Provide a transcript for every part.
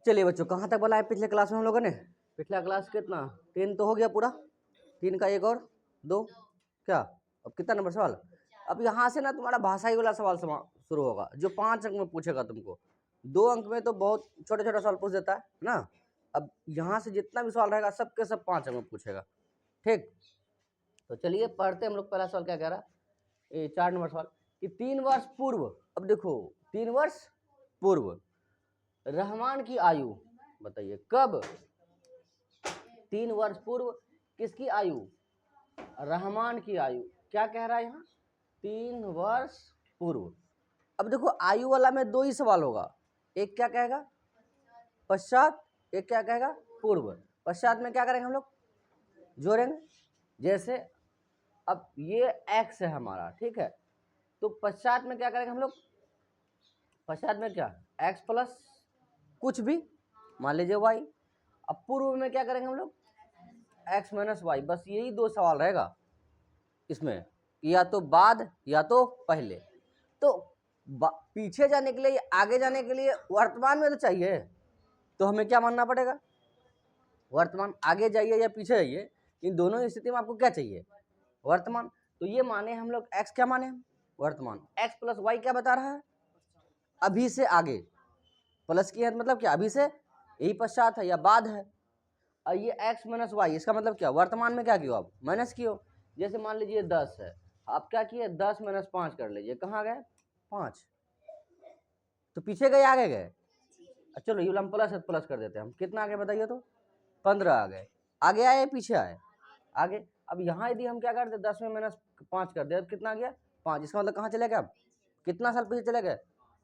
चलिए बच्चों, कहाँ तक बोला है पिछले क्लास में हम लोगों ने? पिछला क्लास कितना 10 तो हो गया पूरा, 3 का 1 और 2 क्या, अब कितना नंबर सवाल? अब यहाँ से ना तुम्हारा भाषाई वाला सवाल शुरू होगा जो 5 अंक में पूछेगा तुमको। 2 अंक में तो बहुत छोटे छोटे सवाल पूछ देता है ना। अब यहाँ से जितना भी सवाल रहेगा सबके सब 5 अंक में पूछेगा। ठीक, तो चलिए पढ़ते हम लोग। पहला सवाल क्या कह रहा है, 4 नंबर सवाल कि 3 वर्ष पूर्व, अब देखो 3 वर्ष पूर्व रहमान की आयु बताइए कब? 3 वर्ष पूर्व किसकी आयु? रहमान की आयु। क्या कह रहा है यहाँ? 3 वर्ष पूर्व। अब देखो आयु वाला में 2 ही सवाल होगा, एक क्या कहेगा पश्चात, एक क्या कहेगा पूर्व। पश्चात में क्या करेंगे हम लोग? जोड़ेंगे। जैसे अब ये x है हमारा, ठीक है, तो पश्चात में क्या करेंगे हम लोग? पश्चात में क्या, x प्लस कुछ भी, मान लीजिए y। अब पूर्व में क्या करेंगे हम लोग? x minus y. बस यही 2 सवाल रहेगा इसमें, या तो बाद या तो पहले। तो पीछे जाने के लिए, आगे जाने के लिए वर्तमान में तो चाहिए, तो हमें क्या मानना पड़ेगा? वर्तमान। आगे जाइए या पीछे जाइए, इन दोनों स्थिति में आपको क्या चाहिए? वर्तमान। तो ये माने हम लोग x क्या माने? वर्तमान। x प्लस वाई क्या बता रहा है? अभी से आगे। प्लस की है मतलब क्या, अभी से, यही पश्चात है या बाद है। और ये x माइनस वाई, इसका मतलब क्या, वर्तमान में क्या किया आप? माइनस किया। जैसे मान लीजिए 10 है, आप क्या किए 10 माइनस 5 कर लीजिए, कहाँ गए 5, तो पीछे गए आगे गए? चलो ये हम प्लस प्लस कर देते हैं, हम कितना आगे बताइए तो? 15 आ गए। आगे आए पीछे आए? आगे। अब यहाँ यदि हम क्या करते 10 में माइनस 5 कर दे, कितना गया 5, इसका मतलब कहाँ चले गए आप? कितना साल पीछे चले गए?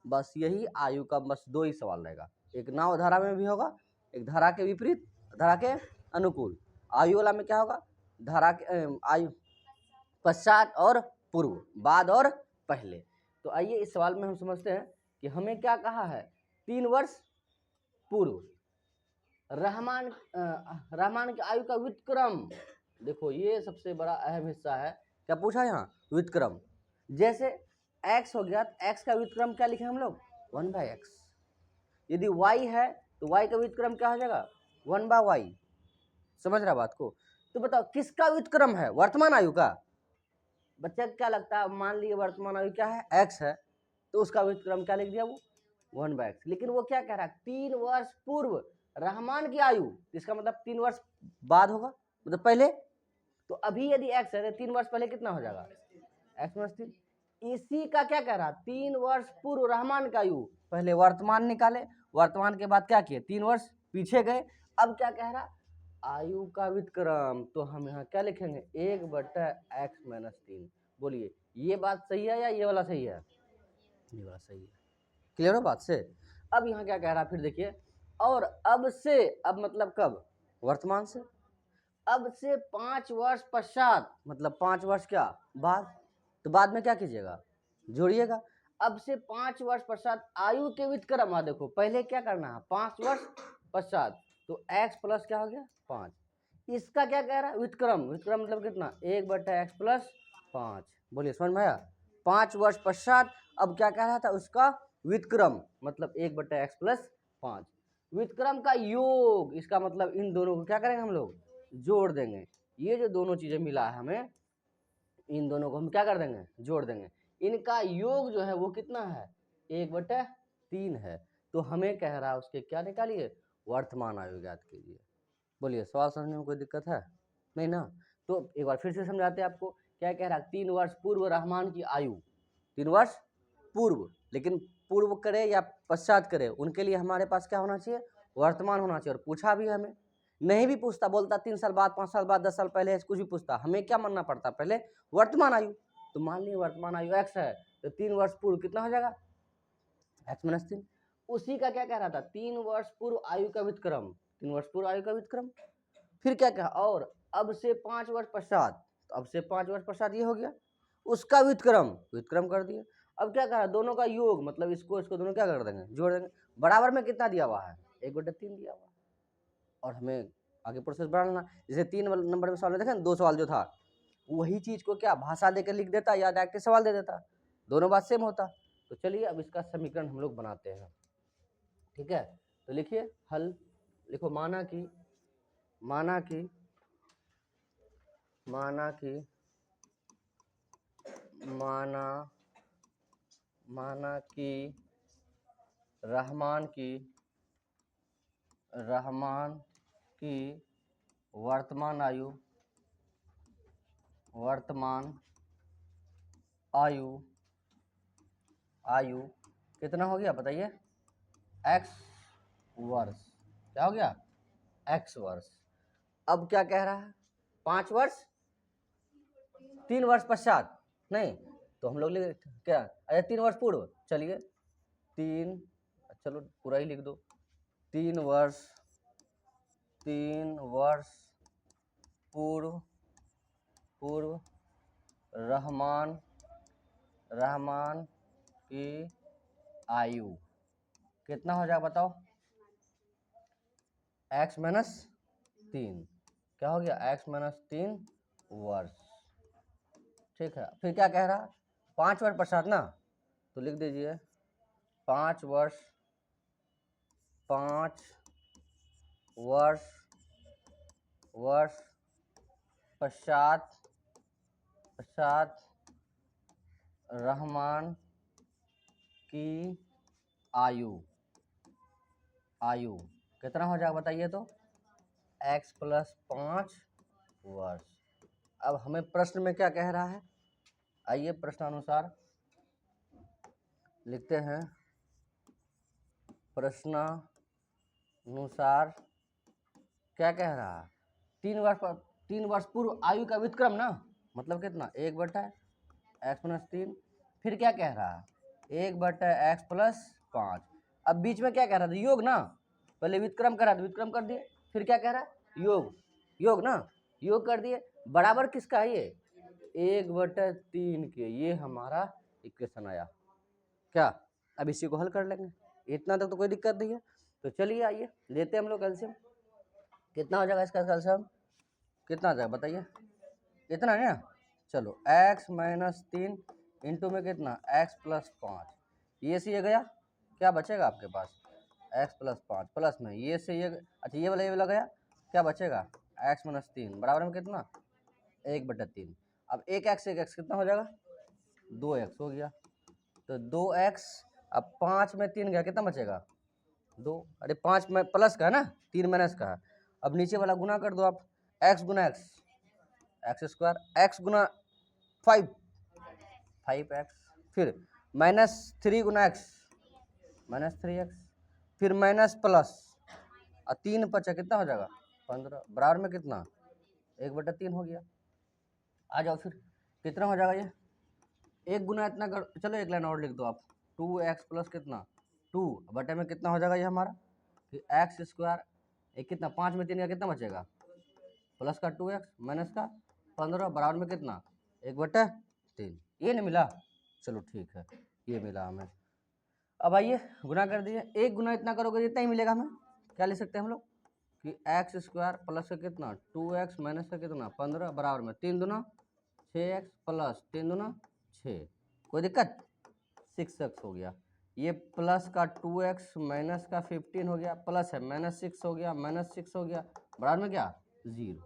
बस यही आयु का बस 2 ही सवाल रहेगा, एक नाव धारा में भी होगा, एक धारा के विपरीत, धारा के अनुकूल। आयु वाला में क्या होगा? धारा के आयु पश्चात और पूर्व, बाद और पहले। तो आइए इस सवाल में हम समझते हैं कि हमें क्या कहा है। 3 वर्ष पूर्व रहमान की आयु का व्युत्क्रम। देखो ये सबसे बड़ा अहम हिस्सा है। क्या पूछा यहाँ? व्युत्क्रम। जैसे x हो गया, x का व्युत्क्रम क्या लिखे हम लोग? 1/x। यदि y है तो y का व्युत्क्रम क्या हो जाएगा? 1/y। समझ रहा बात को? तो बताओ किसका व्युत्क्रम है? वर्तमान आयु का। बच्चा क्या लगता है, मान लीजिए वर्तमान आयु क्या है? x है, तो उसका व्युत्क्रम क्या लिख दिया वो? 1/x। लेकिन वो क्या कह रहा है? 3 वर्ष पूर्व रहमान की आयु, इसका मतलब 3 वर्ष बाद होगा, मतलब पहले। तो अभी यदि x है तो 3 वर्ष पहले कितना हो जाएगा? x minus 3। इसी का क्या कह रहा? 3 वर्ष पूर्व रहमान का आयु। पहले वर्तमान निकाले, वर्तमान के बाद क्या किए? 3 वर्ष पीछे गए। अब क्या कह रहा? आयु का व्युत्क्रम। तो हम यहाँ क्या लिखेंगे? 1/x minus 3। बोलिए ये बात सही है या ये वाला सही है? ये वाला सही है। क्लियर हो बात से? अब यहाँ क्या कह रहा फिर देखिए, और अब से, अब मतलब कब? वर्तमान से। अब से 5 वर्ष पश्चात, मतलब 5 वर्ष क्या बाद, तो बाद में क्या कीजिएगा? जोड़िएगा। अब से 5 वर्ष पश्चात आयु के व्युत्क्रम। देखो पहले क्या करना है? 5 वर्ष पश्चात, तो x प्लस क्या हो गया 5। इसका क्या कह रहा है? व्युत्क्रम। व्युत्क्रम मतलब कितना? 1/x plus 5। बोलिए समझ में आया? 5 वर्ष पश्चात अब क्या कह रहा था? उसका व्युत्क्रम मतलब 1/x प्लस 5। व्युत्क्रम का योग, इसका मतलब इन दोनों को क्या करेंगे हम लोग? जोड़ देंगे। ये जो दोनों चीजें मिला है हमें, इन दोनों को हम क्या कर देंगे? जोड़ देंगे। इनका योग जो है वो कितना है? 1/3 है। तो हमें कह रहा है उसके क्या निकालिए? वर्तमान आयु ज्ञात कीजिए। बोलिए सवाल समझने में कोई दिक्कत है? नहीं ना? तो एक बार फिर से समझाते हैं आपको। क्या कह रहा है? 3 वर्ष पूर्व रहमान की आयु, 3 वर्ष पूर्व, लेकिन पूर्व करे या पश्चात करे उनके लिए हमारे पास क्या होना चाहिए? वर्तमान होना चाहिए। और पूछा भी हमें, नहीं भी पूछता, बोलता 3 साल बाद, 5 साल बाद, 10 साल पहले, कुछ भी पूछता, हमें क्या मानना पड़ता? पहले वर्तमान आयु। तो मान लीजिए वर्तमान आयु x है, तो 3 वर्ष पूर्व कितना हो जाएगा? x minus 3। उसी का क्या कह रहा था? 3 वर्ष पूर्व आयु का व्युत्क्रम, 3 वर्ष पूर्व आयु का व्युत्क्रम। फिर क्या कहा? और अब से 5 वर्ष पश्चात, तो अब से 5 वर्ष पश्चात ये हो गया, उसका व्युत्क्रम, व्युत्क्रम कर दिया। अब क्या कहा? दोनों का योग, मतलब इसको इसको दोनों क्या कर देंगे? जोड़ देंगे। बराबर में कितना दिया हुआ है? 1/3 दिया हुआ है। और हमें आगे प्रोसेस बढ़ाना। जैसे 3 नंबर में सवाल देखे ना, 2 सवाल जो था, वही चीज को क्या भाषा देकर लिख देता या डायरेक्ट सवाल दे देता, दोनों बात सेम होता। तो चलिए अब इसका समीकरण हम लोग बनाते हैं। ठीक है, तो लिखिए हल, लिखो माना कि माना कि माना कि माना माना कि रहमान की वर्तमान आयु कितना हो गया बताइए, x वर्ष। क्या हो गया, x वर्ष। अब क्या कह रहा है, 5 वर्ष 3 वर्ष पश्चात, नहीं तो हम लोग लिख क्या, अरे 3 वर्ष पूर्व, चलिए 3, चलो पूरा ही लिख दो, 3 वर्ष पूर्व रहमान की आयु कितना हो जाएगा बताओ, x माइनस 3, क्या हो गया, x माइनस 3 वर्ष। ठीक है, फिर क्या कह रहा, 5 वर्ष पश्चात ना, तो लिख दीजिए 5 वर्ष पश्चात रहमान की आयु कितना हो जाएगा बताइए तो, x प्लस 5 वर्ष। अब हमें प्रश्न में क्या कह रहा है, आइए प्रश्नानुसार लिखते हैं, प्रश्नानुसार क्या कह रहा है, 3 वर्ष पूर्व आयु का व्युत्क्रम ना, मतलब कितना, 1/x प्लस 3, फिर क्या कह रहा है, 1/x प्लस 5। अब बीच में क्या कह रहा था, योग ना, पहले व्युत्क्रम करा, व्युत्क्रम कर दिए, फिर क्या कह रहा है, योग ना, योग कर दिए, बराबर किसका है ये, 1/3 के, ये हमारा इक्वेशन आया। क्या, अब इसी को हल कर लेंगे, इतना तक तो कोई दिक्कत नहीं है। तो चलिए आइए लेते हैं हम लोग कैल्शियम, कितना हो जाएगा इसका कैल्शियम, कितना आ जाएगा बताइए, इतना है ना, चलो x माइनस 3 इंटू में कितना, x प्लस 5, ये से ये गया, क्या बचेगा आपके पास, x प्लस 5 प्लस में ये से ये, अच्छा ये वाला गया, क्या बचेगा, x माइनस 3 बराबर में कितना, 1/3। अब 1x कितना हो जाएगा, 2x हो गया, तो 2x, अब 5 में 3 गया, कितना बचेगा 2, अरे 5 में प्लस का है ना, 3 माइनस का है। अब नीचे वाला गुना कर दो आप, x गुना x स्क्वायर, x गुना 5x, फिर -3 गुना x -3x, फिर माइनस प्लस, और 3 बचा, कितना हो जाएगा 15, बराबर में कितना, 1/3 हो गया। आ जाओ फिर, कितना हो जाएगा ये, 1 गुना इतना कर, चलो एक लाइन और लिख दो आप, 2x प्लस कितना 2 बटे में कितना हो जाएगा ये हमारा, कि x स्क्वायर, एक कितना 5 में 3 का कितना बचेगा, प्लस का 2x माइनस का 15 बराबर में कितना, 1/3, ये नहीं मिला, चलो ठीक है ये मिला हमें। अब आइए गुना कर दीजिए, 1 गुना इतना करोगे इतना ही मिलेगा हमें, क्या ले सकते हैं हम लोग, कि x स्क्वायर प्लस का कितना 2x माइनस का कितना 15 बराबर में 3 दूना 6x प्लस 3 दूना 6, कोई दिक्कत, 6x हो गया, ये प्लस का 2x माइनस का 15 हो गया, प्लस है -6 हो गया, -6 हो गया, बराबर में क्या 0।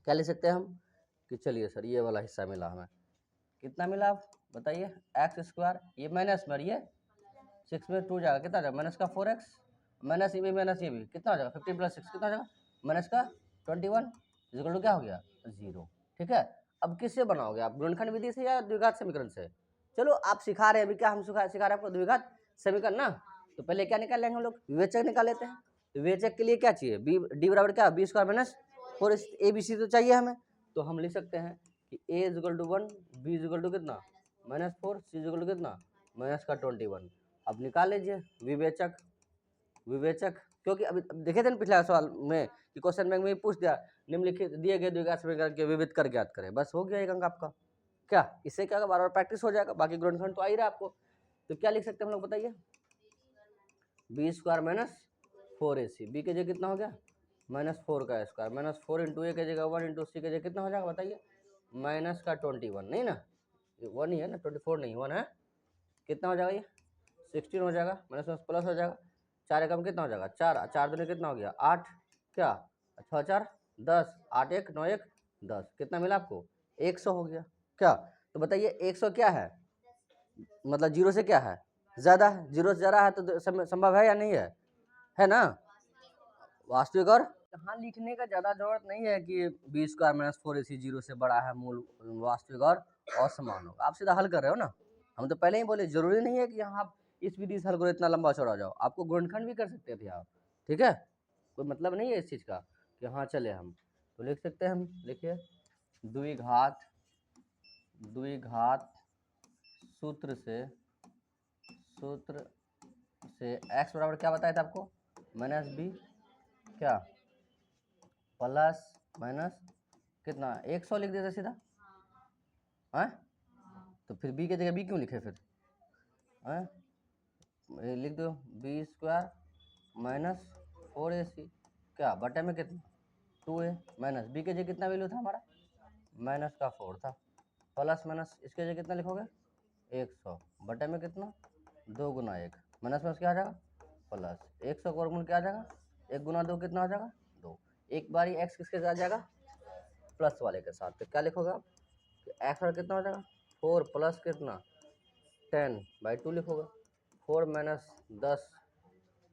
क्या ले सकते हैं हम, कि चलिए सर ये वाला हिस्सा मिला हमें, कितना मिला आप बताइए, x स्क्वायर, ये माइनस में, ये 6 में 2 जाएगा, कितना जाएगा माइनस का 4x, माइनस ये भी माइनस ये भी, कितना हो जाएगा 15 प्लस 6 कितना हो जाएगा, माइनस का 21, इक्वल टू क्या हो गया 0। ठीक है, अब किससे बनाओगे आप, गुणनखंड विधि से या द्विघात समीकरण से, चलो आप सिखा रहे हैं, अभी क्या हम सिखा रहे हैं आपको, द्विघात समीकरण ना, तो पहले क्या निकाल लेंगे हम लोग, विवेचक निकाल लेते हैं। विवेचक के लिए क्या चाहिए, बी डी बराबर क्या, B square minus 4 A B C तो चाहिए हमें, तो हम लिख सकते हैं कि a equal to 1, b equal to कितना -4, c इक्वल टू कितना माइनस का 21। अब निकाल लीजिए विवेचक, क्योंकि अभी देखे थे ना पिछला सवाल में कि क्वेश्चन बैंक में पूछ दिया, निम्नलिखित दिए गए द्विघात समीकरण के विविध कर ज्ञात करें, बस हो गया एक अंक आपका। क्या इससे क्या बार बार प्रैक्टिस हो जाएगा, बाकी गुणनखंड तो आ ही रहा है आपको। तो क्या लिख सकते हैं हम लोग बताइए, B square minus 4ac, B के जगह कितना हो गया -4 का स्क्वायर, -4 इंटू ए के जगह 1 इंटू सी के जगह कितना हो जाएगा बताइए, माइनस का 21, नहीं ना, 1 ही है ना, 24 नहीं 1 है, कितना हो जाएगा ये 16 हो जाएगा, माइनस प्लस हो जाएगा। 4 एकम कितना हो जाएगा 4, 4 दूनी कितना हो गया 8, क्या 6 4 10, 8 1 9 1 10, कितना मिला आपको 100 हो गया क्या। तो बताइए 100 क्या है, मतलब जीरो से क्या है ज़्यादा है, जीरो से ज़्यादा है तो संभव है या नहीं है ना। वास्तविक और यहाँ लिखने का ज़्यादा जरूरत नहीं है कि B square minus 4ac zero से बड़ा है मूल वास्तविक और असमान होगा, आप सीधा हल कर रहे हो ना। हम तो पहले ही बोले जरूरी नहीं है कि यहाँ आप इस विधि से हल करो इतना लंबा चौड़ा जाओ, आपको गुणनखंड भी कर सकते थे आप, ठीक है, कोई मतलब नहीं है इस चीज़ का कि हाँ चले हम तो लिख सकते हैं हम। लिखिए द्विघात सूत्र से x बराबर क्या बताया था आपको माइनस बी क्या प्लस माइनस कितना 100 लिख देते सीधा है। तो फिर b के जगह b क्यों लिखे फिर है, लिख दो बी स्क्वायर माइनस 4ac क्या बटे में कितना 2a माइनस बी के जगह कितना वैल्यू था हमारा माइनस का 4 था, प्लस माइनस इसके जगह कितना लिखोगे 100 बटे में कितना 2 गुना 1 माइनस माइनस क्या आ जाएगा प्लस 100 का वर्गमूल क्या आ जाएगा 1 गुना 2 कितना आ जाएगा 2, एक बारी x किसके साथ जाएगा प्लस वाले के साथ, तो क्या लिखोगे आप x और कितना हो जाएगा 4 प्लस कितना 10/2 लिखोगे, 4 माइनस 10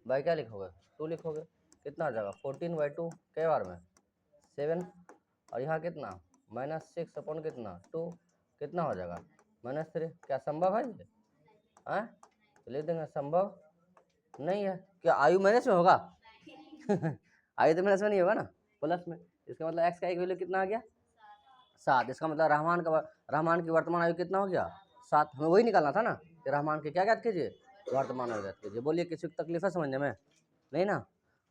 बाई क्या लिखोगे 2 लिखोगे, कितना आ जाएगा 14/2 कई बार में 7, और यहाँ कितना माइनस 6 अपॉन कितना 2 कितना हो जाएगा -3, क्या संभव है ये हैं, तो लिख देंगे संभव नहीं है। क्या आयु माइनस में होगा आयु तो माइनस में नहीं होगा ना प्लस में, इसका मतलब x का एक वैल्यू कितना आ गया 7, इसका मतलब रहमान की वर्तमान आयु कितना हो गया 7, हमें वही निकालना था ना कि रहमान की क्या ज्ञात कीजिए वर्तमान आयु ज्ञात कीजिए। बोलिए किसी को तकलीफ है समझने में नहीं ना।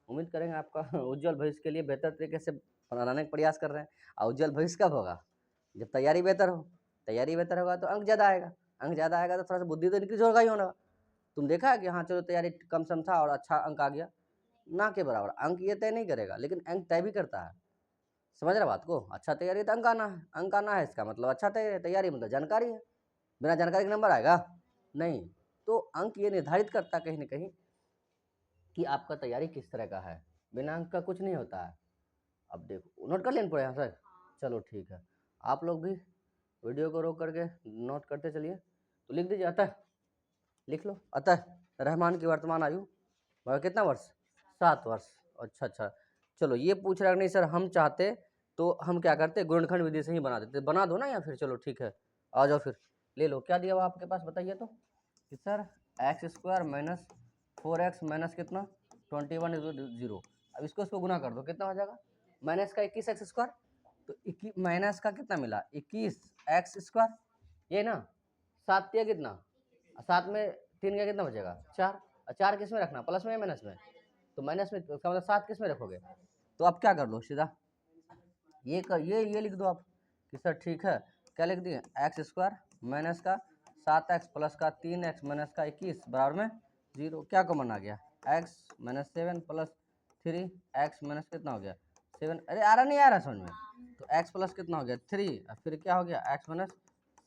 उम्मीद करेंगे आपका उज्जवल भविष्य के लिए बेहतर तरीके से बनाने का प्रयास कर रहे हैं, और उज्जवल भविष्य कब होगा जब तैयारी बेहतर हो, तैयारी बेहतर होगा तो अंक ज़्यादा आएगा, अंक ज़्यादा आएगा तो थोड़ा सा बुद्धि तो इंक्रीज होगा ही होगा। तुम देखा है कि हाँ चलो तैयारी कम सम था और अच्छा अंक आ गया, ना के बराबर अंक ये तय नहीं करेगा लेकिन अंक तय भी करता है, समझ रहे बात को। अच्छा तैयारी तो अंक आना है, अंक आना है इसका मतलब अच्छा तैयारी मतलब जानकारी है, बिना जानकारी के नंबर आएगा नहीं। तो अंक ये निर्धारित करता कहीं ना कहीं कि आपका तैयारी किस तरह का है, बिना अंक का कुछ नहीं होता है। अब देखो नोट कर लेना पड़ेगा सर, चलो ठीक है, आप लोग भी वीडियो को रोक करके नोट करते चलिए। तो लिख दीजिए अतः, लिख लो अतः रहमान की वर्तमान आयु कितना वर्ष 7 वर्ष। अच्छा चलो ये पूछ रहा नहीं सर हम चाहते तो हम क्या करते गुणनखंड विधि से ही बना देते, बना दो ना या फिर चलो ठीक है आ जाओ फिर ले लो, क्या दिया हुआ आपके पास बताइए तो कि sir x² minus 4x minus कितना 21 अब इसको गुना कर दो कितना हो जाएगा माइनस का 21x², तो माइनस का कितना मिला 21x², ये ना 7 दिया कितना 7 में 3 का कितना बचेगा 4, और 4 किस में रखना प्लस में या माइनस में, तो माइनस में इसका मतलब 7 किस में रखोगे, तो आप क्या कर लो सीधा ये लिख दो आप कि सर ठीक है क्या लिख दिए x² माइनस का 7x प्लस का 3x माइनस का 21 बराबर में 0, क्या कॉमन आ गया x minus 7 plus 3x minus कितना हो गया 7, अरे आ रहा नहीं आ रहा समझ में, तो x प्लस कितना हो गया 3 और फिर क्या हो गया x माइनस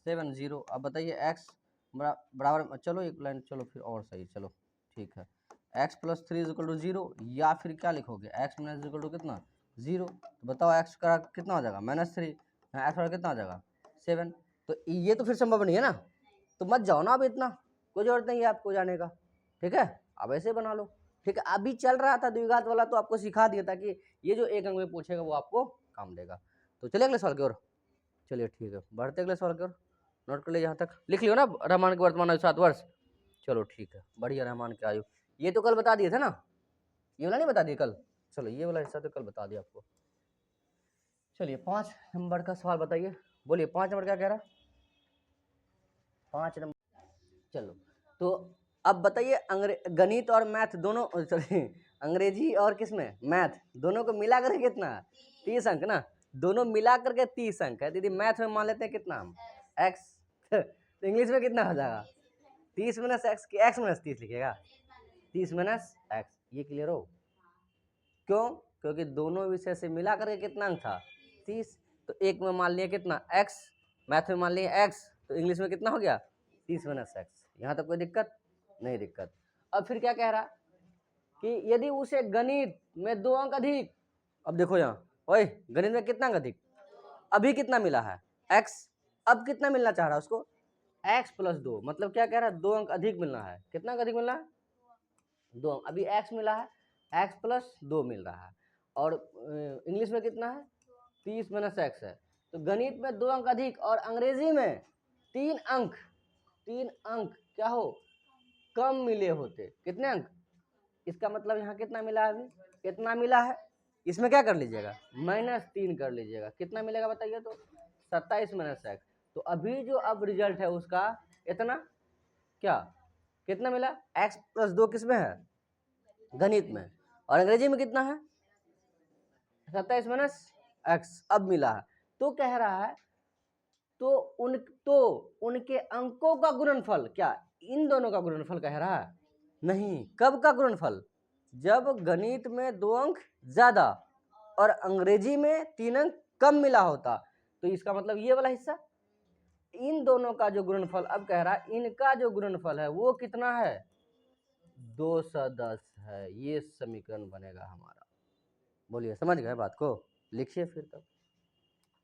7 0। अब बताइए x बराबर चलो एक लाइन चलो फिर और सही चलो ठीक है x plus 3 is equal to 0, या फिर क्या लिखोगे x माइनस इक्वल टू कितना 0, तो बताओ x का कितना हो जाएगा -3, x का कितना हो जाएगा 7, तो ये तो फिर संभव नहीं है ना, तो मत जाओ ना अब इतना, कोई जरूरत नहीं है आपको जाने का, ठीक है अब ऐसे बना लो। ठीक है अभी चल रहा था द्विघात वाला तो आपको सिखा दिया था कि ये जो एक अंक में पूछेगा वो आपको काम देगा। तो चलिए अगले सवाल की ओर, चलिए ठीक है बढ़ते अगले सवाल की ओर, नोट कर लीजिए यहाँ तक लिख लियो ना रहमान की वर्तमान आयु 7 वर्ष, चलो ठीक है बढ़िया रहमान की आयु ये तो कल बता दिए थे ना, ये वाला नहीं बता दिए कल, चलो ये वाला हिस्सा तो कल बता दिया आपको। चलिए 5 नंबर का सवाल बताइए, बोलिए 5 नंबर क्या कह रहा है 5 नंबर, चलो तो अब बताइए गणित और मैथ दोनों सॉरी अंग्रेजी और किसमें मैथ दोनों को मिला करके कितना 30 अंक ना, दोनों मिला करके 30 अंक है दीदी, मैथ में मान लेते हैं कितना हम x तो इंग्लिश में कितना हो जाएगा 30 माइनस एक्स की x माइनस 30 लिखेगा 30 माइनस एक्स, ये क्लियर हो क्यों, क्योंकि दोनों विषय से मिला करके कितना अंक था 30, तो एक में मान लिया कितना x, मैथ में मान लिया x, तो इंग्लिश में कितना हो गया 30 माइनस एक्स, यहाँ तक कोई दिक्कत नहीं दिक्कत। अब फिर क्या कह रहा कि यदि उसे गणित में 2 अंक अधिक, अब देखो यहाँ, ओए गणित में कितना अंक अधिक, अभी कितना मिला है x, अब कितना मिलना चाह रहा है उसको x प्लस 2, मतलब क्या कह रहा है 2 अंक अधिक मिलना है, कितना अंक अधिक मिलना है 2 अंक, अभी x मिला है x प्लस 2 मिल रहा है, और इंग्लिश में कितना है 30 माइनस x है, तो गणित में 2 अंक अधिक और अंग्रेजी में 3 अंक क्या हो कम मिले होते, कितने अंक, इसका मतलब यहाँ कितना मिला है, अभी कितना मिला है, इसमें क्या कर लीजिएगा -3 कर लीजिएगा, कितना मिलेगा बताइए तो 27 माइनस x, तो अभी जो अब रिजल्ट है उसका इतना क्या, कितना मिला x प्लस 2 किस में है गणित में, और अंग्रेजी में कितना है 27 माइनस x अब मिला है, तो कह रहा है तो उनके अंकों का गुणनफल, क्या इन दोनों का गुणनफल कह रहा है, नहीं, कब का गुणनफल, जब गणित में 2 अंक ज्यादा और अंग्रेजी में 3 अंक कम मिला होता, तो इसका मतलब ये वाला हिस्सा, इन दोनों का जो गुणनफल, अब कह रहा है इनका जो गुणनफल है वो कितना है 210 है, ये समीकरण बनेगा हमारा। बोलिए समझ गए बात को, लिखिए फिर तब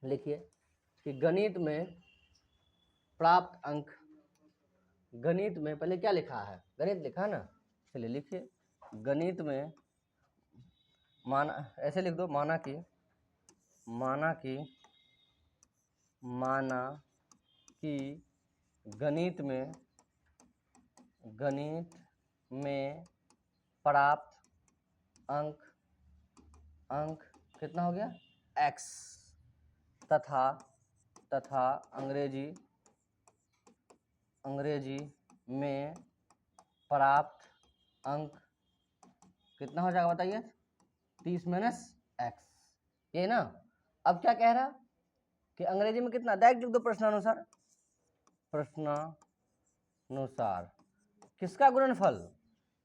लिखिए कि गणित में प्राप्त अंक, गणित में पहले क्या लिखा है, गणित लिखा ना, चलिए लिखिए गणित में माना, ऐसे लिख दो माना कि गणित में प्राप्त अंक कितना हो गया x, तथा अंग्रेजी में प्राप्त अंक कितना हो जाएगा बताइए 30 माइनस x, ये ना। अब क्या कह रहा कि अंग्रेजी में कितना, डायरेक्ट लिख दो प्रश्नानुसार किसका गुणनफल,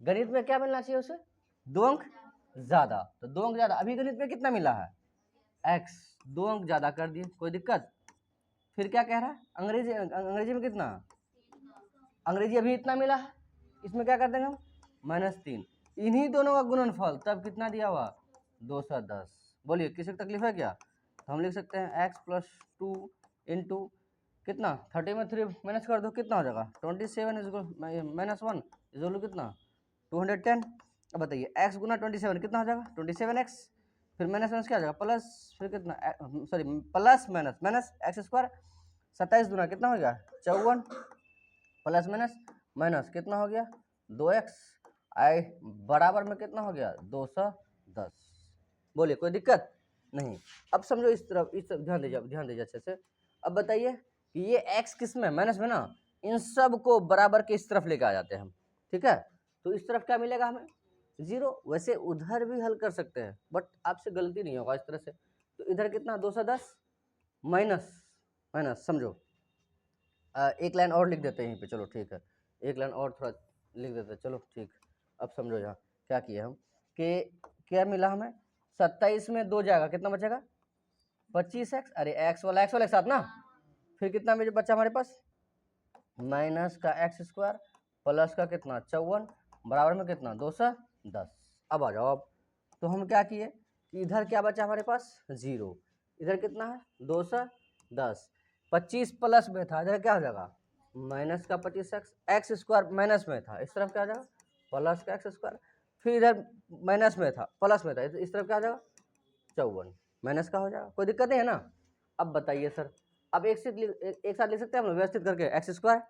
गणित में क्या मिलना चाहिए उसे 2 अंक ज्यादा, तो 2 अंक ज्यादा, अभी गणित में कितना मिला है x, 2 अंक ज्यादा कर दिए, कोई दिक्कत, फिर क्या कह रहा है अंग्रेजी में कितना, अंग्रेजी अभी इतना मिला है, इसमें क्या कर देंगे हम -3, इन्हीं दोनों का गुणनफल तब कितना दिया हुआ 210, बोलिए किसी को तकलीफ है क्या, तो हम लिख सकते हैं x प्लस 2 इंटू कितना 30 में 3 माइनस कर दो, कितना हो जाएगा 27 माइनस 1 इज कितना 210, अब बताइए x गुना 27 कितना हो जाएगा 27x, फिर माइनस माइनस क्या हो जाएगा प्लस, फिर कितना sorry plus minus x square, 27 गुना कितना हो गया 54, प्लस माइनस कितना हो गया 2x, आई बराबर में कितना हो गया 210, बोलिए कोई दिक्कत नहीं। अब समझो इस तरफ ध्यान दीजिए अच्छे से। अब बताइए कि ये x किस में माइनस में ना, इन सब को बराबर के इस तरफ लेके आ जाते हैं हम, ठीक है, तो इस तरफ क्या मिलेगा हमें 0, वैसे उधर भी हल कर सकते हैं बट आपसे गलती नहीं होगा इस तरह से, तो इधर कितना 210 माइनस समझो, एक लाइन और लिख देते हैं यहीं पे, चलो ठीक है, एक लाइन और थोड़ा लिख देते हैं, चलो ठीक। अब समझो यहाँ क्या किया हम कि क्या मिला हमें 27 में 2 जाएगा, कितना बचेगा 25x, अरे x वाला एक साथ ना, फिर कितना में बचा हमारे पास माइनस का x स्क्वायर प्लस का कितना 54 बराबर में कितना 210। अब आ जाओ, अब तो हम क्या किए कि इधर क्या बचा हमारे पास 0, इधर कितना है 210, 25 प्लस में था, इधर क्या हो जाएगा माइनस का 25x, एक्स स्क्वायर माइनस में था, इस तरफ क्या हो जाएगा प्लस का एक्स स्क्वायर, फिर इधर माइनस में था प्लस में था, इस तरफ क्या हो जाएगा 54 माइनस का हो जाएगा, कोई दिक्कत नहीं है ना। अब बताइए सर, अब एक साथ लिख सकते हैं हम लोग व्यवस्थित करके एक्स स्क्वायर,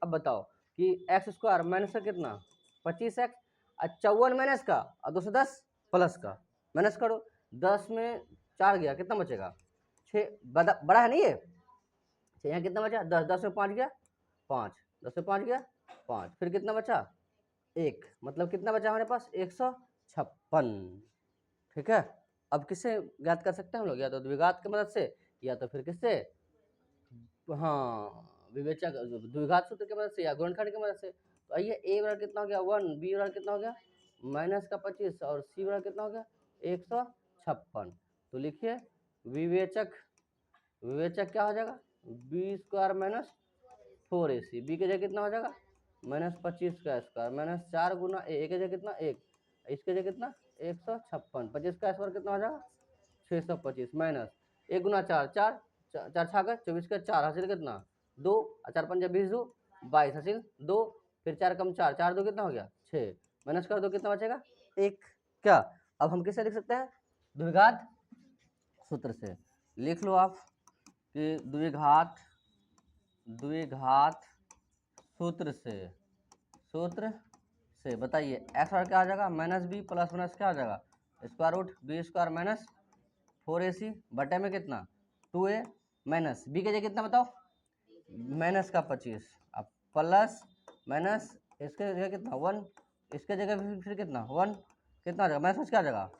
अब बताओ कि एक्स स्क्वायर माइनस का कितना 25x, 54 माइनस का और 210 प्लस का, माइनस करो 10 में 4 गया, कितना बचेगा 6, बड़ा है नहीं ये, यहाँ कितना बचा 10, 10 में 5 गया 5, 10 में 5 गया 5, फिर कितना बचा 1, मतलब कितना बचा हमारे पास 156, ठीक है। अब किससे ज्ञात कर सकते हैं हम लोग, या तो द्विघात की मदद से या तो फिर किससे, हाँ विवेचक द्विघात सूत्र की मदद से या गुणनखंड की मदद से। तो आइए ए बराबर कितना हो गया 1, बी बराबर कितना हो गया माइनस का 25 और सी बराबर कितना हो गया 156, तो लिखिए विवेचक क्या हो जाएगा B square minus 4ac, B के जगह कितना हो जाएगा -25 का स्क्वायर माइनस 4 गुना ए के जगह कितना 1, इसके जगह कितना 156, 25 का स्क्वायर कितना हो जाएगा 625 माइनस 1 गुना 4 4 4 छाकर 24 का 4 हासिल कितना 2 4 5 20 2 22 हासिल 2 फिर 4 कम 4 4 2 कितना हो गया 6 माइनस कर दो कितना बचेगा 1। क्या अब हम किससे लिख सकते हैं द्विघात सूत्र से लिख लो आप कि द्विघात सूत्र से बताइए एक्स और क्या आ जाएगा माइनस बी प्लस माइनस क्या आ जाएगा square root B square minus 4ac बटे में कितना 2a माइनस बी के जगह कितना बताओ माइनस का 25 अब प्लस माइनस इसके जगह कितना 1 इसके जगह फिर कितना 1 कितना आ जाएगा माइनस क्या आ जाएगा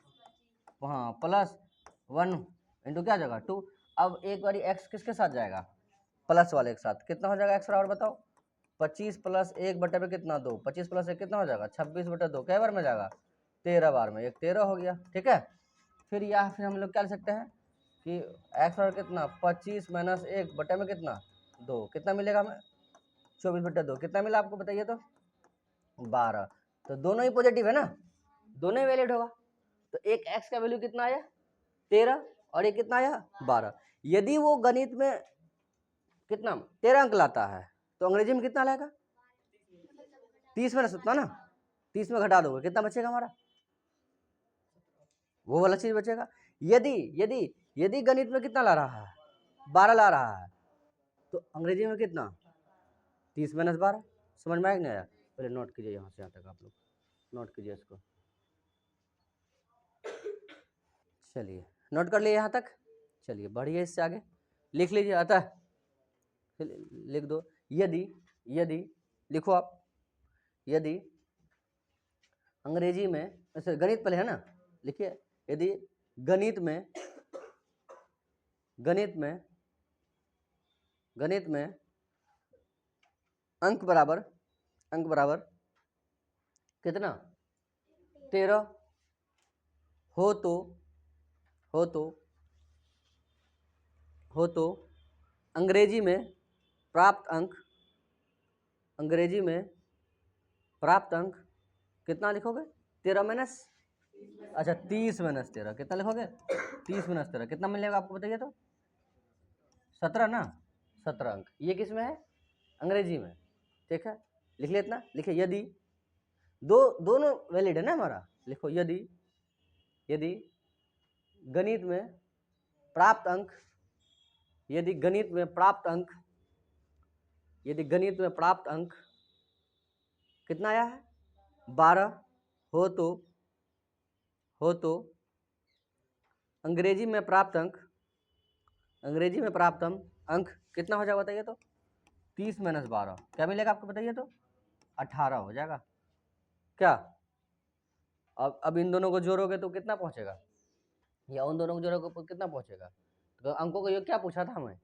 हाँ प्लस 1 इंटू क्या आ जाएगा 2। अब एक बारी एक्स किसके साथ जाएगा प्लस वाले के साथ कितना हो जाएगा एक्स बराबर बताओ 25 प्लस 1 बटे पे कितना 2 25 प्लस 1 कितना हो जाएगा 26 बटे 2 कै बार में जाएगा 13 बार में 1 13 हो गया ठीक है। फिर यहाँ फिर हम लोग क्या लिख सकते हैं कि एक्स बराबर कितना 25 माइनस 1 बटे में कितना 2 कितना मिलेगा हमें 24 बटे 2 कितना मिला आपको बताइए तो 12। तो दोनों ही पॉजिटिव है ना दोनों ही वैलिड होगा। तो एक एक्स का वैल्यू कितना आया 13 और एक कितना आया 12। यदि वो गणित में कितना 13 अंक लाता है तो अंग्रेजी में कितना लाएगा 30 में उतना ना 30 में घटा दोगे कितना बचेगा हमारा वो वाला चीज बचेगा। यदि यदि यदि गणित में कितना ला रहा है 12 ला रहा है तो अंग्रेजी में कितना 30 माइनस 12 समझ में आया नहीं आया पहले नोट कीजिए यहाँ से यहाँ तक आप लोग नोट कीजिए इसको चलिए नोट कर लिए यहाँ तक चलिए बढ़िए इससे आगे लिख लीजिए अतः लिख दो यदि यदि लिखो आप यदि अंग्रेजी में ऐसे गणित पहले है ना लिखिए यदि गणित में अंक बराबर कितना 13 हो तो अंग्रेजी में प्राप्त अंक कितना लिखोगे 13 माइनस अच्छा 30 माइनस 13 कितना लिखोगे 30 माइनस 13 कितना मिलेगा आपको बताइए तो 17 ना 17 अंक ये किस में है अंग्रेजी में ठीक है लिख लिया इतना लिखिए यदि दोनों वैलिड है ना हमारा लिखो यदि गणित में प्राप्त अंक यदि गणित में प्राप्त अंक कितना आया है 12 हो तो अंग्रेजी में प्राप्त अंक कितना हो जाएगा बताइए तो 30 माइनस 12 क्या मिलेगा आपको बताइए तो 18 हो जाएगा। क्या अब इन दोनों को जोड़ोगे तो कितना पहुंचेगा या उन दोनों को जोड़ोगे तो कितना पहुंचेगा। तो अंकों का योग क्या पूछा था हमें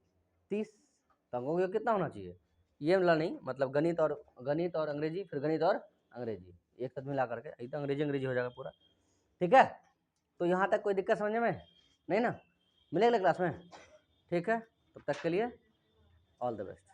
30 तो अंकों का योग कितना होना चाहिए ये वाला नहीं मतलब गणित और अंग्रेजी फिर गणित और अंग्रेजी एक साथ मिला करके ये तो अंग्रेजी हो जाएगा पूरा ठीक है। तो यहाँ तक कोई दिक्कत समझने में नहीं ना मिलेगा क्लास में ठीक है तब तक के लिए ऑल द बेस्ट।